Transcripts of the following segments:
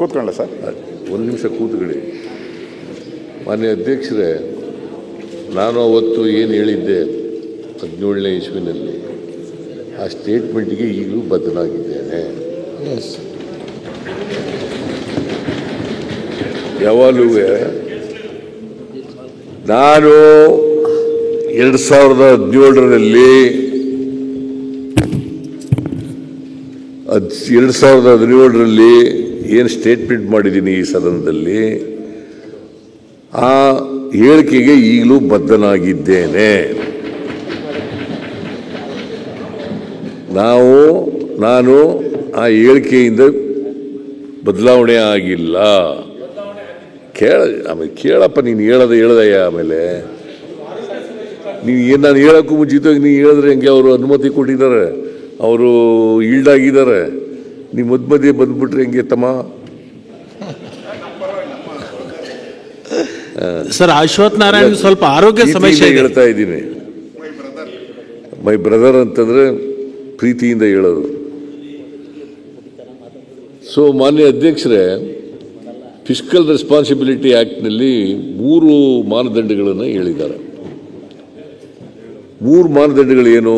ಕೂತ್ಕೊಳ್ಳ sir. ಒಂದು ನಿಮಿಷ ಕೂತ್ಕೊಳ್ಳಿ. ಮಾನ್ಯ ಅಧ್ಯಕ್ಷರೇ, ನಾನು ಅವತ್ತು ಏನು ಹೇಳಿದ್ದೆ 17ನೇ ಇಸ್ವಿನಲ್ಲಿ, ಆ ಸ್ಟೇಟ್ಮೆಂಟ್ಗೆ ಈಗಲೂ ಬದ್ಧನಾಗಿದ್ದೇನೆ. ಯಾವಾಗಲೂ ನಾನು 2017ರಲ್ಲಿ ಏನು ಸ್ಟೇಟ್ಮೆಂಟ್ ಮಾಡಿದ್ದೀನಿ ಈ ಸದನದಲ್ಲಿ, ಆ ಹೇಳಿಕೆಗೆ ಈಗಲೂ ಬದ್ಧನಾಗಿದ್ದೇನೆ. ನಾನು ಆ ಹೇಳಿಕೆಯಿಂದ ಬದಲಾವಣೆ ಆಗಿಲ್ಲ. ಆಮೇಲೆ ಕೇಳಪ್ಪ, ನೀನು ಹೇಳದಯ್ಯ. ಆಮೇಲೆ ನೀನು ನಾನು ಹೇಳೋಕ್ಕೂ ಮುಂಚಿತವಾಗಿ ನೀನು ಹೇಳಿದ್ರೆ ಹೆಂಗೆ? ಅವರು ಅನುಮತಿ ಕೊಟ್ಟಿದ್ದಾರೆ, ಅವರು ಈಲ್ಡಾಗಿದ್ದಾರೆ. ನೀವು ಮಧ್ಯೆ ಬಂದ್ಬಿಟ್ರೆ ಹೆಂಗೆ ತಮ್ಮ? ಸರ್, ಅಶ್ವಥ್ ನಾರಾಯಣ್ ಸ್ವಲ್ಪ ಆರೋಗ್ಯ ಸಮಸ್ಯೆ ಹೇಳ್ತಾ ಇದ್ದೀನಿ. ಮೈ ಬ್ರದರ್ ಅಂತಂದ್ರೆ ಪ್ರೀತಿಯಿಂದ ಹೇಳೋದು. ಸೊ ಮಾನ್ಯ ಅಧ್ಯಕ್ಷರೇ, ಫಿಸ್ಕಲ್ ರೆಸ್ಪಾನ್ಸಿಬಿಲಿಟಿ ಆ್ಯಕ್ಟ್ನಲ್ಲಿ 3 ಮಾನದಂಡಗಳನ್ನು ಹೇಳಿದ್ದಾರೆ. 3 ಮಾನದಂಡಗಳೇನು?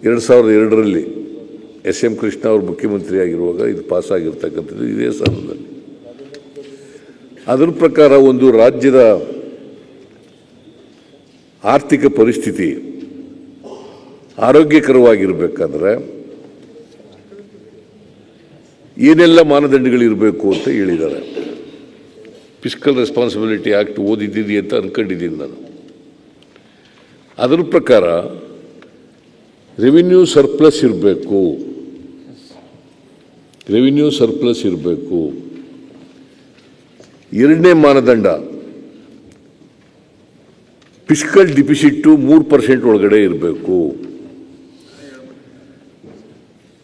2002ರಲ್ಲಿ SM ಕೃಷ್ಣ ಅವರು ಮುಖ್ಯಮಂತ್ರಿ ಆಗಿರುವಾಗ ಇದು ಪಾಸ್ ಆಗಿರ್ತಕ್ಕಂಥದ್ದು ಇದೇ ಸದನದಲ್ಲಿ. ಅದರ ಪ್ರಕಾರ ಒಂದು ರಾಜ್ಯದ ಆರ್ಥಿಕ ಪರಿಸ್ಥಿತಿ ಆರೋಗ್ಯಕರವಾಗಿರಬೇಕಾದ್ರೆ ಏನೆಲ್ಲ ಮಾನದಂಡಗಳಿರಬೇಕು ಅಂತ ಹೇಳಿದ್ದಾರೆ. ಫಿಸ್ಕಲ್ ರೆಸ್ಪಾನ್ಸಿಬಿಲಿಟಿ ಆ್ಯಕ್ಟ್ ಓದಿದ್ದೀನಿ ಅಂತ ಅನ್ಕೊಂಡಿದ್ದೀನಿ ನಾನು. ಅದರ ಪ್ರಕಾರ ರೆವಿನ್ಯೂ ಸರ್ಪ್ಲಸ್ ಇರಬೇಕು. ಎರಡನೇ ಮಾನದಂಡ, ಫಿಸ್ಕಲ್ ಡಿಫಿಸಿಟ್ಟು 3% ಒಳಗಡೆ ಇರಬೇಕು.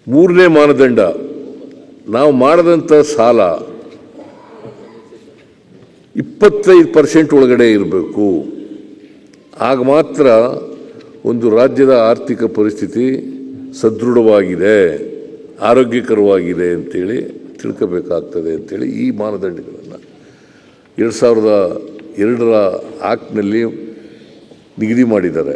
ಮೂರನೇ ಮಾನದಂಡ, ನಾವು ಮಾಡದಂಥ ಸಾಲ 25% ಒಳಗಡೆ ಇರಬೇಕು. ಆಗ ಮಾತ್ರ ಒಂದು ರಾಜ್ಯದ ಆರ್ಥಿಕ ಪರಿಸ್ಥಿತಿ ಸದೃಢವಾಗಿದೆ, ಆರೋಗ್ಯಕರವಾಗಿದೆ ಅಂತೇಳಿ ತಿಳ್ಕೋಬೇಕಾಗ್ತದೆ ಅಂತೇಳಿ ಈ ಮಾನದಂಡಗಳನ್ನು 2002ರ ಆ್ಯಕ್ಟ್ನಲ್ಲಿ ನಿಗದಿ ಮಾಡಿದ್ದಾರೆ.